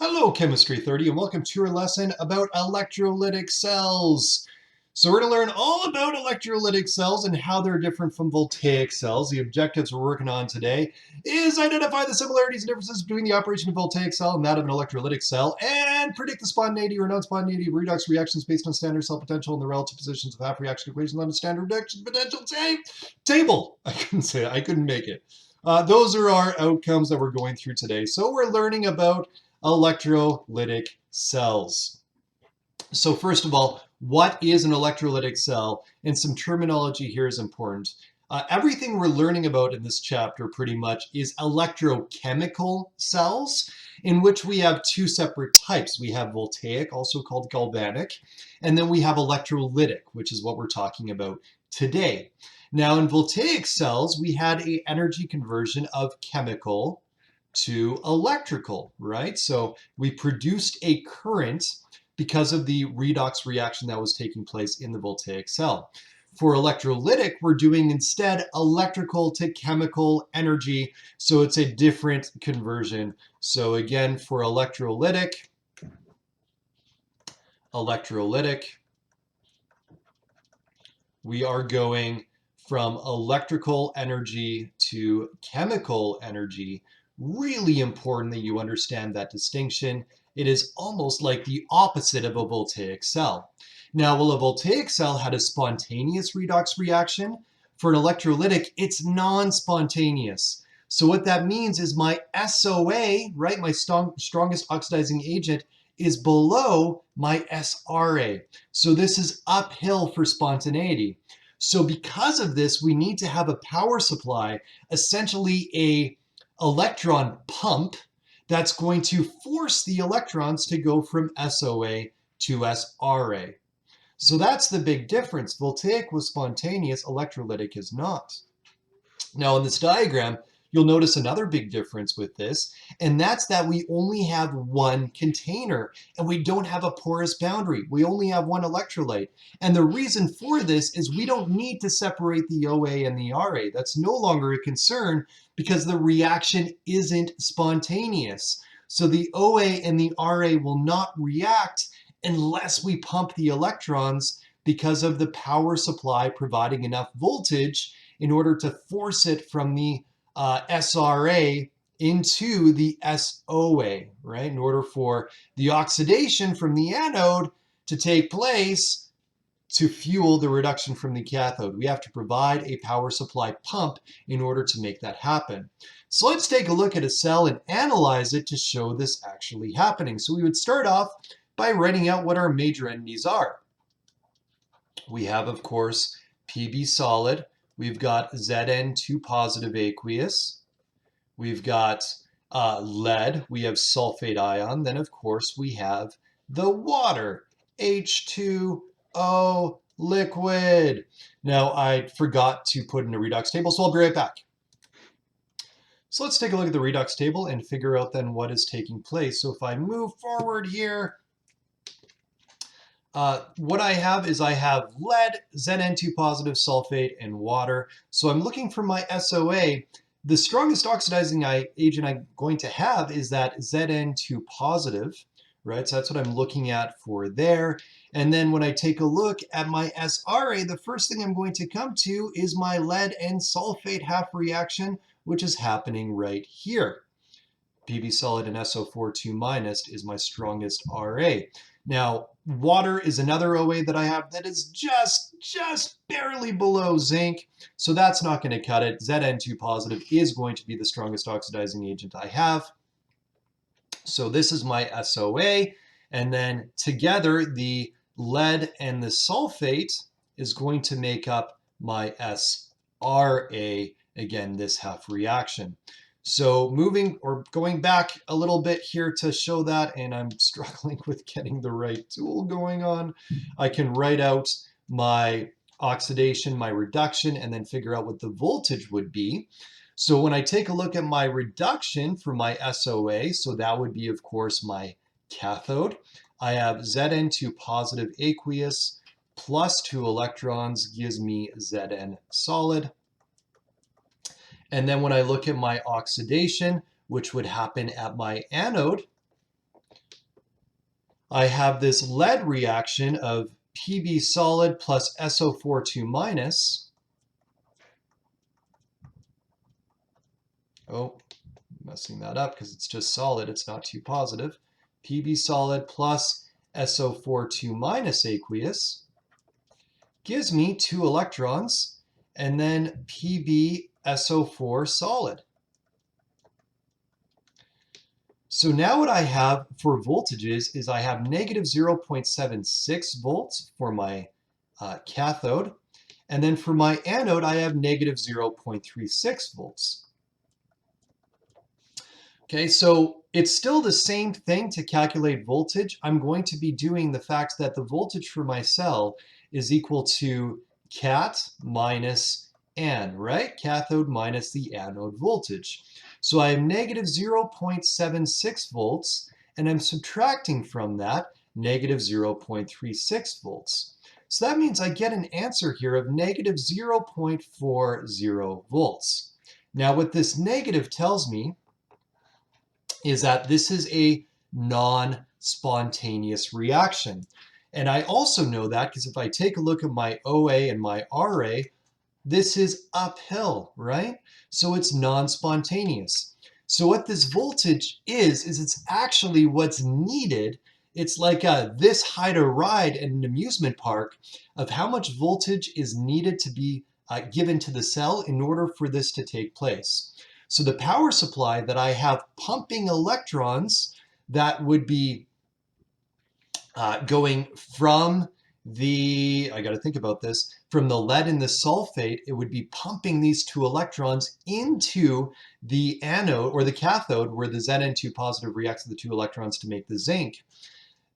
Hello, Chemistry 30, and welcome to our lesson about electrolytic cells. So we're going to learn all about electrolytic cells and how they're different from voltaic cells. The objectives we're working on today is identify the similarities and differences between the operation of a voltaic cell and that of an electrolytic cell, and predict the spontaneity or non-spontaneity of redox reactions based on standard cell potential and the relative positions of half reaction equations on a standard reduction potential table. I couldn't make it. Those are our outcomes that we're going through today. So we're learning about electrolytic cells. So first of all, what is an electrolytic cell? And some terminology here is important. Everything we're learning about in this chapter pretty much is electrochemical cells, in which we have two separate types. We have voltaic, also called galvanic, and then we have electrolytic, which is what we're talking about today. Now in voltaic cells, we had an energy conversion of chemical to electrical, right? So we produced a current because of the redox reaction that was taking place in the voltaic cell. For electrolytic, we're doing instead electrical to chemical energy, so it's a different conversion. So again, for electrolytic, we are going from electrical energy to chemical energy. Really important that you understand that distinction. It is almost like the opposite of a voltaic cell. Now, while a voltaic cell had a spontaneous redox reaction, for an electrolytic, it's non-spontaneous. So what that means is my SOA, right, my strongest oxidizing agent, is below my SRA. So this is uphill for spontaneity. So because of this, we need to have a power supply, essentially a electron pump that's going to force the electrons to go from SOA to SRA. So that's the big difference. Voltaic was spontaneous, electrolytic is not. Now in this diagram, you'll notice another big difference with this, and that's that we only have one container and we don't have a porous boundary. We only have one electrolyte. And the reason for this is we don't need to separate the OA and the RA. That's no longer a concern because the reaction isn't spontaneous. So the OA and the RA will not react unless we pump the electrons because of the power supply providing enough voltage in order to force it from the SRA into the SOA, right? In order for the oxidation from the anode to take place to fuel the reduction from the cathode. We have to provide a power supply pump in order to make that happen. So let's take a look at a cell and analyze it to show this actually happening. So we would start off by writing out what our major entities are. We have, of course, Pb solid. We've got Zn2 positive aqueous. We've got lead. We have sulfate ion. Then, of course, we have the water, H2O liquid. Now, I forgot to put in a redox table, so I'll be right back. So let's take a look at the redox table and figure out then what is taking place. So if I move forward here, what I have is I have lead, Zn2 positive, sulfate, and water. So I'm looking for my SOA. The strongest oxidizing agent I'm going to have is that Zn2 positive, right? So that's what I'm looking at for there. And then when I take a look at my SRA, the first thing I'm going to come to is my lead and sulfate half reaction, which is happening right here. Pb solid and SO4 2- is my strongest RA. Now, water is another OA that I have that is just barely below zinc, so that's not going to cut it. Zn2 positive is going to be the strongest oxidizing agent I have. So this is my SOA, and then together the lead and the sulfate is going to make up my SRA, again, this half reaction. So moving or going back a little bit here to show that, and I'm struggling with getting the right tool going on, I can write out my oxidation, my reduction, and then figure out what the voltage would be. So when I take a look at my reduction for my SOA, so that would be, of course, my cathode, I have Zn2 positive aqueous plus 2 electrons gives me Zn solid. And then when I look at my oxidation, which would happen at my anode, I have this lead reaction of Pb solid plus SO4 2 minus. Oh, messing that up because it's just solid, it's not too positive. Pb solid plus SO4 2 minus aqueous gives me 2 electrons, and then PbSO4 solid. So now what I have for voltages is I have negative 0.76 volts for my cathode, and then for my anode I have negative 0.36 volts. Okay, so it's still the same thing to calculate voltage. I'm going to be doing the fact that the voltage for my cell is equal to cat minus an, right? Cathode minus the anode voltage. So I have negative 0.76 volts, and I'm subtracting from that negative 0.36 volts. So that means I get an answer here of negative 0.40 volts. Now what this negative tells me is that this is a non-spontaneous reaction. And I also know that because if I take a look at my OA and my RA, this is uphill, right? So it's non-spontaneous. So what this voltage is it's actually what's needed. It's like this height of ride in an amusement park of how much voltage is needed to be given to the cell in order for this to take place. So the power supply that I have pumping electrons that would be going from I got to think about this, from the lead and the sulfate, it would be pumping these 2 electrons into the anode or the cathode where the Zn2 positive reacts with the 2 electrons to make the zinc.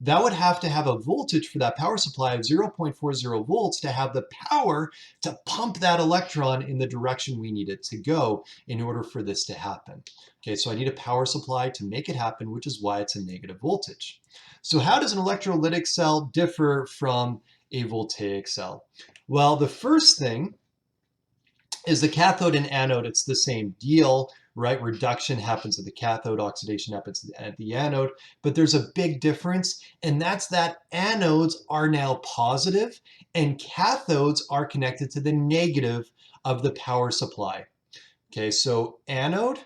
That would have to have a voltage for that power supply of 0.40 volts to have the power to pump that electron in the direction we need it to go in order for this to happen. Okay, so I need a power supply to make it happen, which is why it's a negative voltage. So how does an electrolytic cell differ from a voltaic cell? Well, the first thing is the cathode and anode, it's the same deal, right? Reduction happens at the cathode, oxidation happens at the anode, but there's a big difference, and that's that anodes are now positive and cathodes are connected to the negative of the power supply. Okay, so anode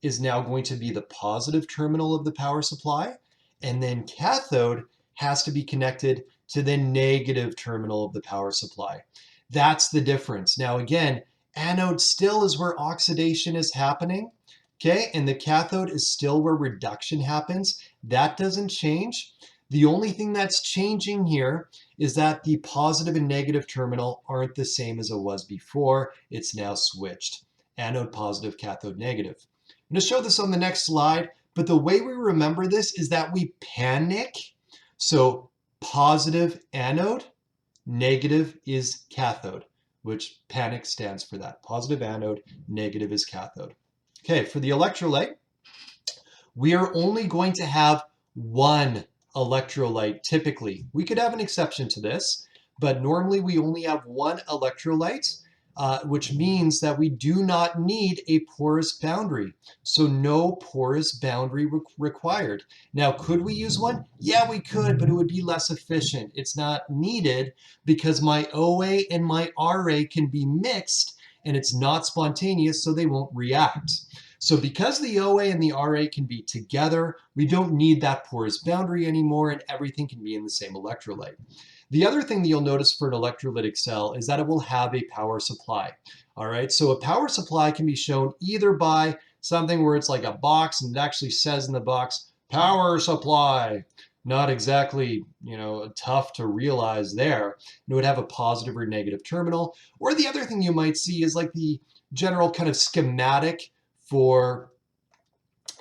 is now going to be the positive terminal of the power supply, and then cathode has to be connected to the negative terminal of the power supply. That's the difference. Now again, anode still is where oxidation is happening, okay? And the cathode is still where reduction happens. That doesn't change. The only thing that's changing here is that the positive and negative terminal aren't the same as it was before. It's now switched. Anode positive, cathode negative. I'm going to show this on the next slide, but the way we remember this is that we panic. So positive anode, negative is cathode, which panic stands for that. Positive anode, negative is cathode. Okay, for the electrolyte, we are only going to have one electrolyte typically. We could have an exception to this, but normally we only have one electrolyte, which means that we do not need a porous boundary. So no porous boundary required. Now, could we use one? Yeah, we could, but it would be less efficient. It's not needed because my OA and my RA can be mixed and it's not spontaneous, so they won't react. So because the OA and the RA can be together, we don't need that porous boundary anymore and everything can be in the same electrolyte. The other thing that you'll notice for an electrolytic cell is that it will have a power supply. All right, so a power supply can be shown either by something where it's like a box and it actually says in the box, power supply. Not exactly, tough to realize there. It would have a positive or negative terminal. Or the other thing you might see is like the general kind of schematic for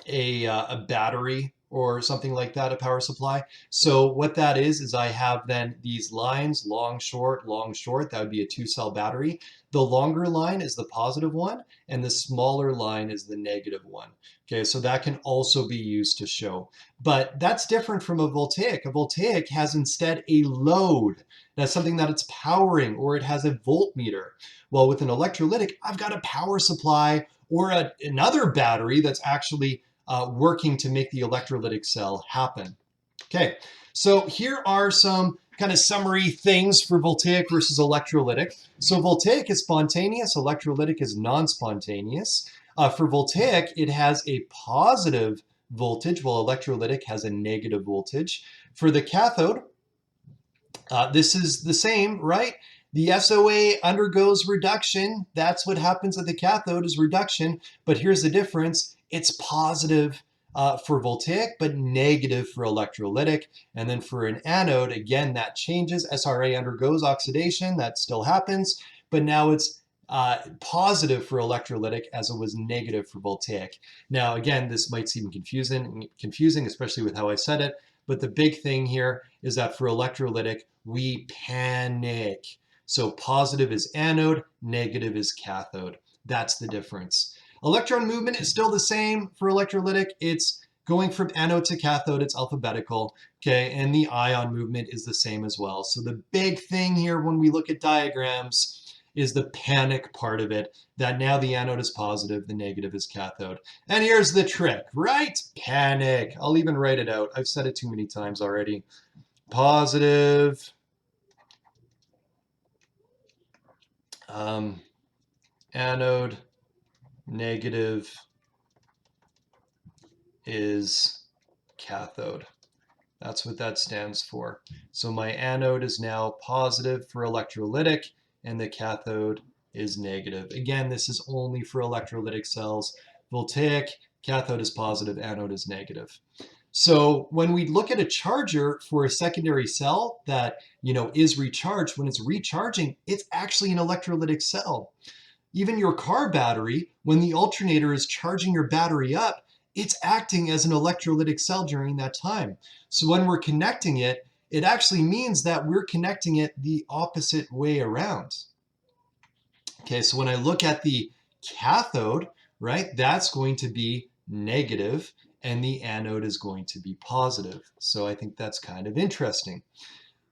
a battery or something like that, a power supply. So what that is I have then these lines, long, short, that would be a 2-cell battery. The longer line is the positive one, and the smaller line is the negative one. Okay, so that can also be used to show. But that's different from a voltaic. A voltaic has instead a load. That's something that it's powering, or it has a voltmeter. Well, with an electrolytic, I've got a power supply or another battery that's actually working to make the electrolytic cell happen. Okay, so here are some kind of summary things for voltaic versus electrolytic. So voltaic is spontaneous, electrolytic is non-spontaneous. For voltaic, it has a positive voltage, while electrolytic has a negative voltage. For the cathode, this is the same, right? The SOA undergoes reduction. That's what happens at the cathode is reduction. But here's the difference. It's positive for voltaic, but negative for electrolytic. And then for an anode, again, that changes. SRA undergoes oxidation. That still happens. But now it's positive for electrolytic as it was negative for voltaic. Now, again, this might seem confusing, especially with how I said it. But the big thing here is that for electrolytic, we panic. So positive is anode, negative is cathode. That's the difference. Electron movement is still the same for electrolytic. It's going from anode to cathode. It's alphabetical. Okay, and the ion movement is the same as well. So the big thing here when we look at diagrams is the panic part of it, that now the anode is positive, the negative is cathode. And here's the trick, right? Panic. I'll even write it out. I've said it too many times already. Positive anode, negative is cathode. That's what that stands for. So my anode is now positive for electrolytic, and the cathode is negative. Again, this is only for electrolytic cells. Voltaic, cathode is positive, anode is negative. So when we look at a charger for a secondary cell that is recharged, when it's recharging, it's actually an electrolytic cell. Even your car battery, when the alternator is charging your battery up, it's acting as an electrolytic cell during that time. So when we're connecting it, it actually means that we're connecting it the opposite way around. Okay, so when I look at the cathode, right, that's going to be negative, and the anode is going to be positive. So I think that's kind of interesting.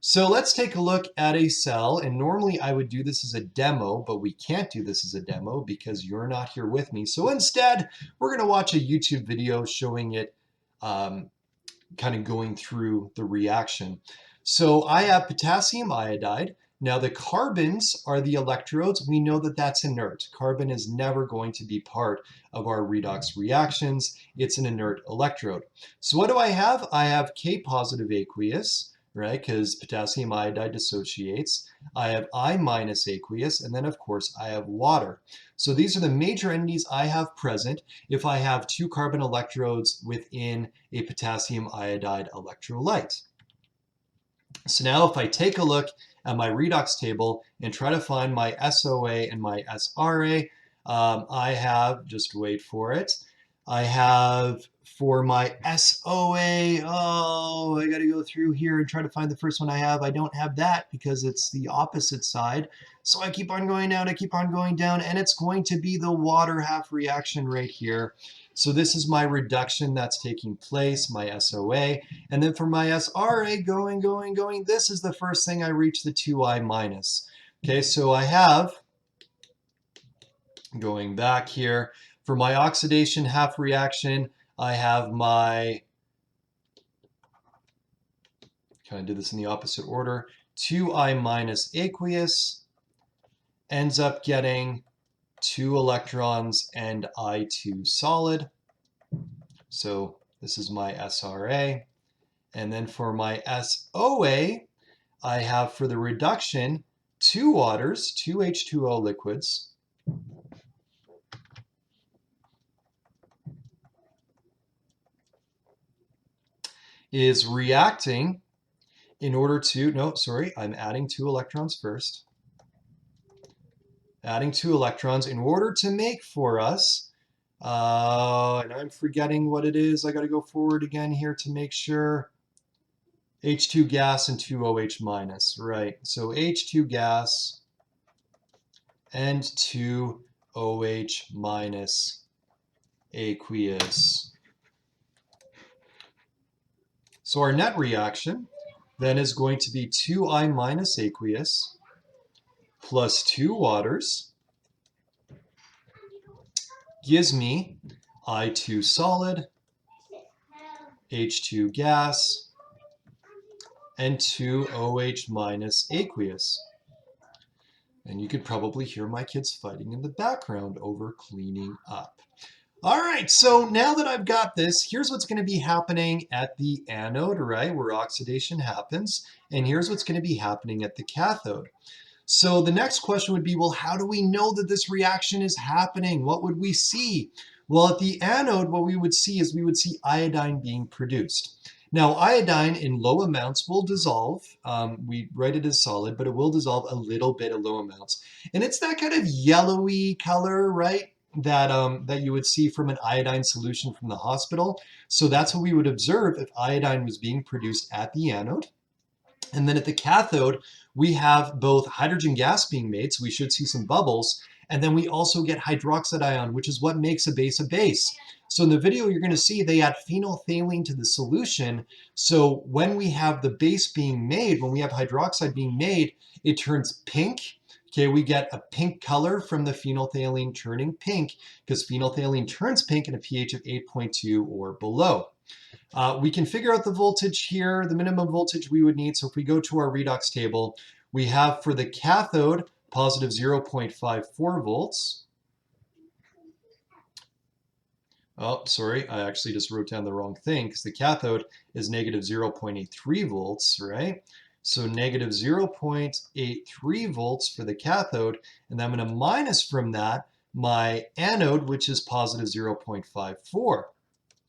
So let's take a look at a cell, and normally I would do this as a demo, but we can't do this as a demo because you're not here with me. So instead, we're going to watch a YouTube video showing it kind of going through the reaction. So I have potassium iodide. Now the carbons are the electrodes. We know that that's inert. Carbon is never going to be part of our redox reactions. It's an inert electrode. So what do I have? I have K positive aqueous, right? Because potassium iodide dissociates. I have I minus aqueous, and then of course I have water. So these are the major entities I have present if I have two carbon electrodes within a potassium iodide electrolyte. So now if I take a look at my redox table and try to find my SOA and my SRA, I have, just wait for it, I have for my SOA, oh, I got to go through here and try to find the first one I have. I don't have that because it's the opposite side. So I keep on going down, I keep on going down, and it's going to be the water half reaction right here. So this is my reduction that's taking place, my SOA. And then for my SRA, going, this is the first thing I reach, the 2I minus. Okay, so I have, going back here, for my oxidation half reaction, I have my, kind of did this in the opposite order, 2I minus aqueous ends up getting 2 electrons and I2 solid. So this is my SRA. And then for my SOA, I have for the reduction 2 waters, 2 H2O liquids, is reacting in order to, no, sorry, I'm adding 2 electrons first. Adding 2 electrons in order to make for us, and I'm forgetting what it is. I got to go forward again here to make sure. H2 gas and 2OH minus, right? So H2 gas and 2OH minus aqueous. So our net reaction then is going to be 2I minus aqueous plus 2 waters gives me I2 solid H2 gas, and 2 OH minus aqueous. And you could probably hear my kids fighting in the background over cleaning up. All right, so now that I've got this, here's what's going to be happening at the anode, right, where oxidation happens. And here's what's going to be happening at the cathode. So the next question would be, well, how do we know that this reaction is happening? What would we see? Well, at the anode, what we would see is we would see iodine being produced. Now, iodine in low amounts will dissolve. We write it as solid, but it will dissolve a little bit at low amounts. And it's that kind of yellowy color, right, that you would see from an iodine solution from the hospital. So that's what we would observe if iodine was being produced at the anode. And then at the cathode, we have both hydrogen gas being made, so we should see some bubbles. And then we also get hydroxide ion, which is what makes a base a base. So in the video, you're going to see they add phenolphthalein to the solution. So when we have the base being made, when we have hydroxide being made, it turns pink. Okay, we get a pink color from the phenolphthalein turning pink because phenolphthalein turns pink at a pH of 8.2 or below. We can figure out the voltage here, the minimum voltage we would need. So if we go to our redox table, we have for the cathode positive 0.54 volts. Oh, sorry, I actually just wrote down the wrong thing because the cathode is negative 0.83 volts, right? So negative 0.83 volts for the cathode, and I'm going to minus from that my anode, which is positive 0.54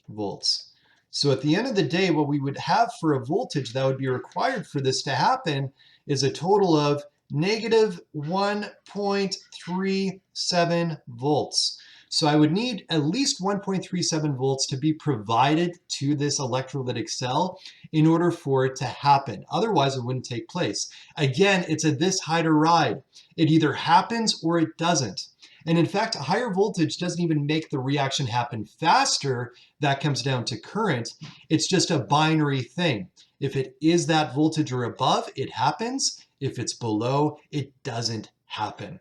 volts. So at the end of the day, what we would have for a voltage that would be required for this to happen is a total of negative 1.37 volts. So I would need at least 1.37 volts to be provided to this electrolytic cell in order for it to happen. Otherwise, it wouldn't take place. Again, it's a this high to ride. It either happens or it doesn't. And in fact, a higher voltage doesn't even make the reaction happen faster. That comes down to current. It's just a binary thing. If it is that voltage or above, it happens. If it's below, it doesn't happen.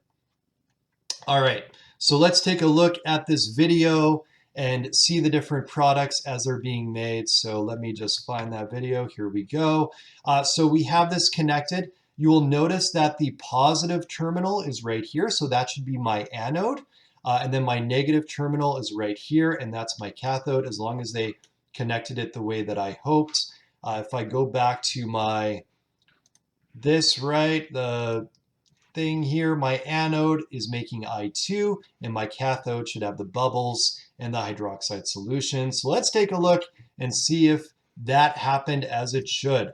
All right. So let's take a look at this video and see the different products as they're being made. So let me just find that video. Here we go. So we have this connected. You will notice that the positive terminal is right here. So that should be my anode. And then my negative terminal is right here. And that's my cathode, as long as they connected it the way that I hoped. If I go back to the thing here, my anode is making I2 and my cathode should have the bubbles and the hydroxide solution. So let's take a look and see if that happened as it should.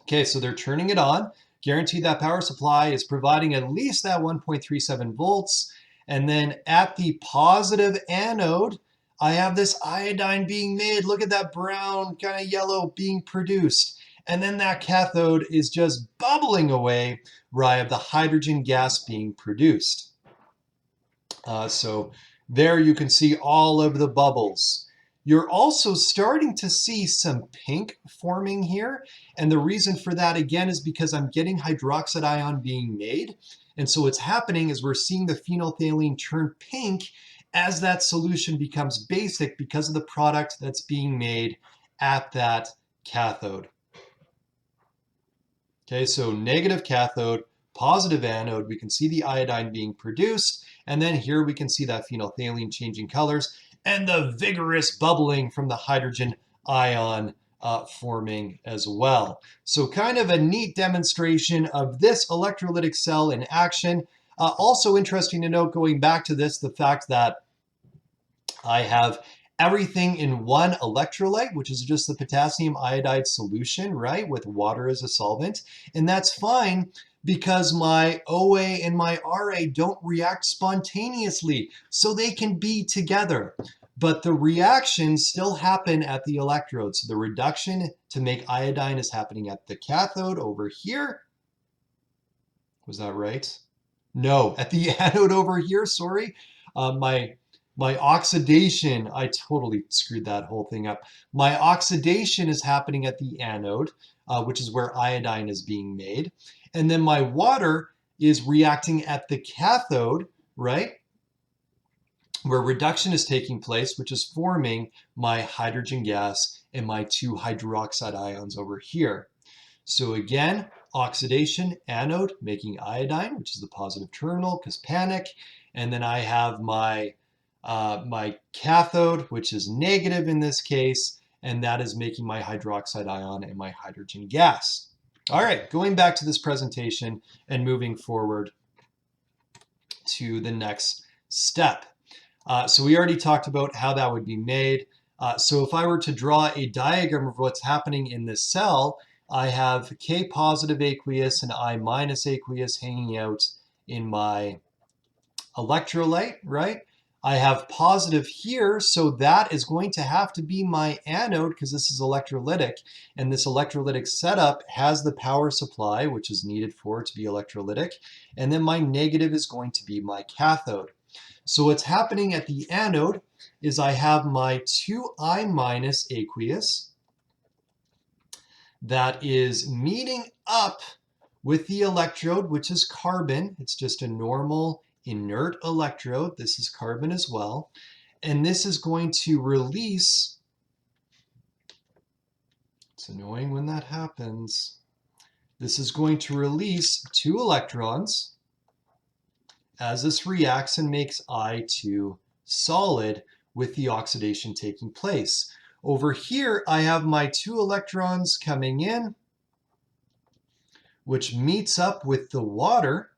Okay, so they're turning it on. Guaranteed that power supply is providing at least that 1.37 volts. And then at the positive anode, I have this iodine being made. Look at that brown kind of yellow being produced. And then that cathode is just bubbling away where I have the hydrogen gas being produced. So there you can see all of the bubbles. You're also starting to see some pink forming here. And the reason for that, again, is because I'm getting hydroxide ion being made. And so what's happening is we're seeing the phenolphthalein turn pink as that solution becomes basic because of the product that's being made at that cathode. Okay, so negative cathode, positive anode, we can see the iodine being produced, and then here we can see that phenolphthalein changing colors, and the vigorous bubbling from the hydrogen ion forming as well. So kind of a neat demonstration of this electrolytic cell in action. Also interesting to note, going back to this, the fact that I have everything in one electrolyte, which is just the potassium iodide solution, right, with water as a solvent. And that's fine because my OA and my RA don't react spontaneously, so they can be together. But the reactions still happen at the electrode. So the reduction to make iodine is happening at the cathode over here. Was that right? No, at the anode over here, sorry. My oxidation, I totally screwed that whole thing up. My oxidation is happening at the anode, which is where iodine is being made. And then my water is reacting at the cathode, right? where reduction is taking place, which is forming my hydrogen gas and my two hydroxide ions over here. So again, oxidation, anode, making iodine, which is the positive terminal because panic. And then I have my cathode, which is negative in this case, and that is making my hydroxide ion and my hydrogen gas. All right, going back to this presentation and moving forward to the next step. So we already talked about how that would be made. So if I were to draw a diagram of what's happening in this cell, I have K positive aqueous and I minus aqueous hanging out in my electrolyte, right? I have positive here, so that is going to have to be my anode because this is electrolytic, and this electrolytic setup has the power supply, which is needed for it to be electrolytic, and then my negative is going to be my cathode. So what's happening at the anode is I have my 2I minus aqueous that is meeting up with the electrode, which is carbon. It's just a normal inert electrode. This is carbon as well. And this is going to release, it's annoying when that happens, this is going to release 2 electrons as this reacts and makes I2 solid with the oxidation taking place. Over here, I have my 2 electrons coming in, which meets up with the water.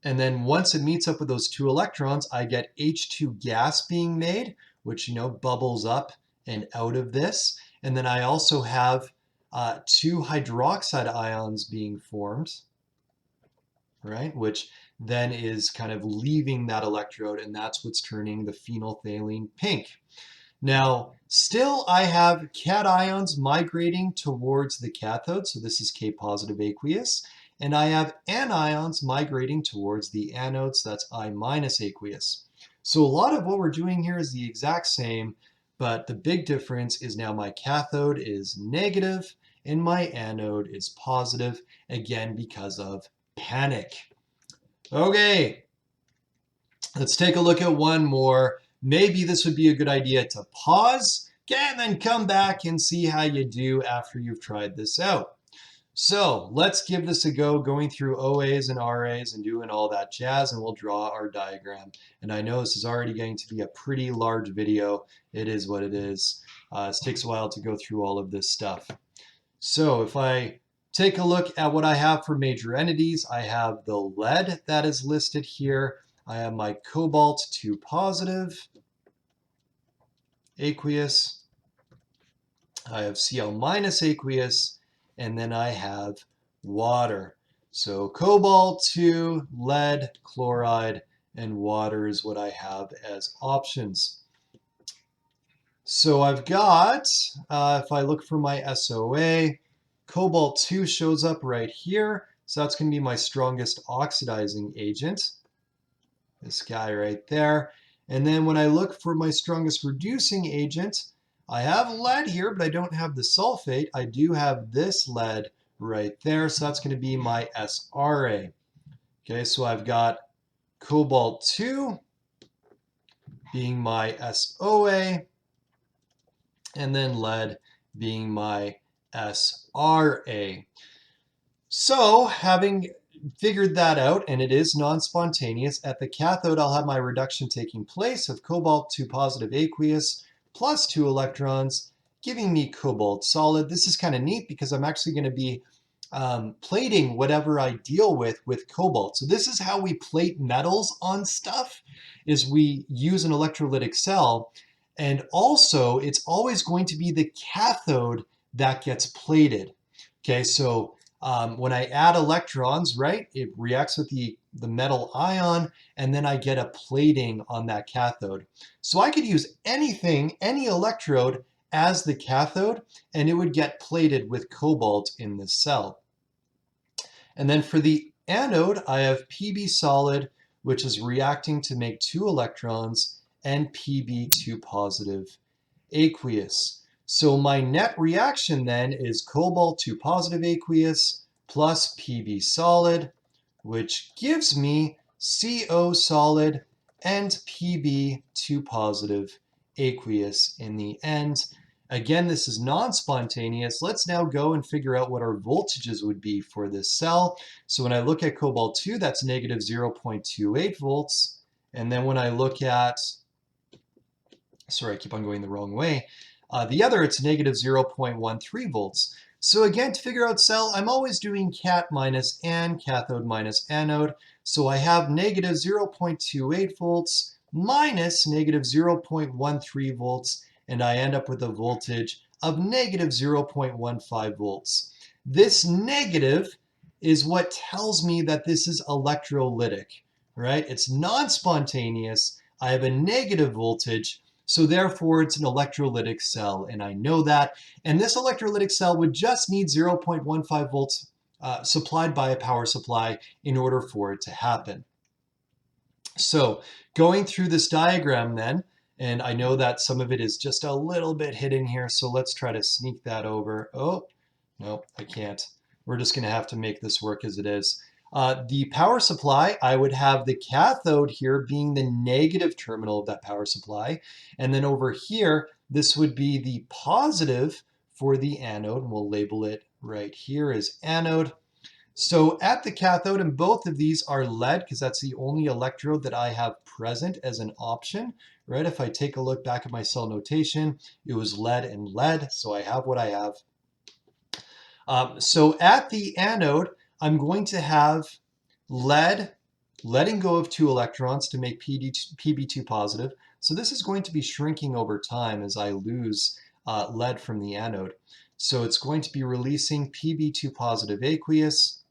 And then once it meets up with those 2 electrons, I get H2 gas being made, which, bubbles up and out of this. And then I also have 2 hydroxide ions being formed, right? Which then is kind of leaving that electrode, and that's what's turning the phenolphthalein pink. Now, still I have cations migrating towards the cathode, so this is K positive aqueous, and I have anions migrating towards the anode, so that's I minus aqueous. So a lot of what we're doing here is the exact same, but the big difference is now my cathode is negative and my anode is positive, again because of panic. Okay, let's take a look at one more. Maybe this would be a good idea to pause, and then come back and see how you do after you've tried this out. So let's give this a go, going through OAs and RAs and doing all that jazz, and we'll draw our diagram. And I know this is already going to be a pretty large video. It is what it is. It takes a while to go through all of this stuff. So if I take a look at what I have for major entities, I have the lead that is listed here. I have my cobalt 2 positive aqueous. I have Cl minus aqueous, and then I have water. So cobalt 2, lead, chloride, and water is what I have as options. So I've got, if I look for my SOA, cobalt 2 shows up right here. So that's going to be my strongest oxidizing agent. This guy right there. And then when I look for my strongest reducing agent, I have lead here, but I don't have the sulfate. I do have this lead right there. So that's going to be my SRA. Okay, so I've got cobalt 2 being my SOA, and then lead being my SRA. So having figured that out, and it is non-spontaneous, at the cathode I'll have my reduction taking place of cobalt 2 positive aqueous plus 2 electrons, giving me cobalt solid. This is kind of neat because I'm actually going to be plating whatever I deal with cobalt. So this is how we plate metals on stuff, is we use an electrolytic cell, and also it's always going to be the cathode that gets plated. Okay, so when I add electrons, right, it reacts with the metal ion, and then I get a plating on that cathode. So I could use anything, any electrode as the cathode, and it would get plated with cobalt in this cell. And then for the anode, I have Pb solid, which is reacting to make 2 electrons, and Pb2 positive aqueous. So my net reaction then is cobalt 2 positive aqueous plus Pb solid, which gives me CO solid, and Pb2 positive aqueous in the end. Again, this is non-spontaneous. Let's now go and figure out what our voltages would be for this cell. So when I look at cobalt 2, that's negative 0.28 volts. And then when I look at, sorry, I keep on going the wrong way, the other, it's negative 0.13 volts. So again, to figure out cell, I'm always doing cat minus an, cathode minus anode. So I have negative 0.28 volts minus negative 0.13 volts, and I end up with a voltage of negative 0.15 volts. This negative is what tells me that this is electrolytic, right? It's non-spontaneous. I have a negative voltage, so therefore it's an electrolytic cell, and I know that. And this electrolytic cell would just need 0.15 volts supplied by a power supply in order for it to happen. So going through this diagram then, and I know that some of it is just a little bit hidden here, so let's try to sneak that over. Oh, no, I can't. We're just going to have to make this work as it is. The power supply, I would have the cathode here being the negative terminal of that power supply. And then over here, this would be the positive for the anode. And we'll label it right here as anode. So at the cathode, and both of these are lead because that's the only electrode that I have present as an option, right? If I take a look back at my cell notation, it was lead and lead, so I have what I have. So at the anode, I'm going to have lead letting go of 2 electrons to make Pb2 positive. So this is going to be shrinking over time as I lose lead from the anode. So it's going to be releasing Pb2 positive aqueous,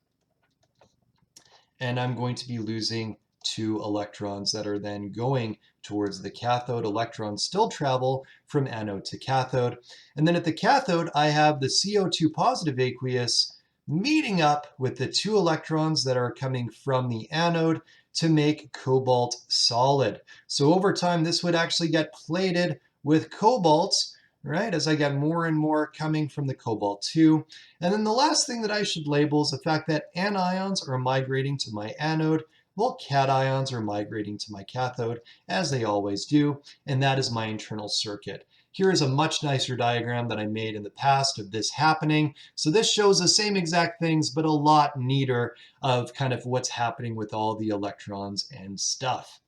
and I'm going to be losing 2 electrons that are then going towards the cathode. Electrons still travel from anode to cathode. And then at the cathode, I have the CO2 positive aqueous meeting up with the 2 electrons that are coming from the anode to make cobalt solid. So over time, this would actually get plated with cobalt, right, as I get more and more coming from the cobalt 2. And then the last thing that I should label is the fact that anions are migrating to my anode, while cations are migrating to my cathode, as they always do, and that is my internal circuit. Here is a much nicer diagram that I made in the past of this happening. So this shows the same exact things, but a lot neater of kind of what's happening with all the electrons and stuff.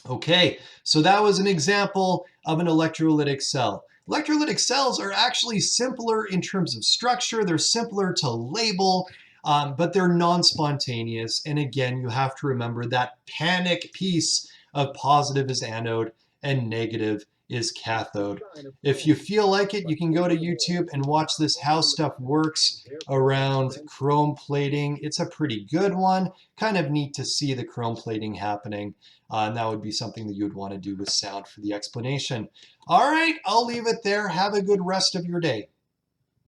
Okay, so that was an example of an electrolytic cell. Electrolytic cells are actually simpler in terms of structure. They're simpler to label, but they're non-spontaneous. And again, you have to remember that panic piece of positive is anode and negative is cathode. If you feel like it, you can go to YouTube and watch this How Stuff Works around chrome plating. It's a pretty good one. Kind of neat to see the chrome plating happening. And that would be something that you would want to do with sound for the explanation. All right, I'll leave it there. Have a good rest of your day.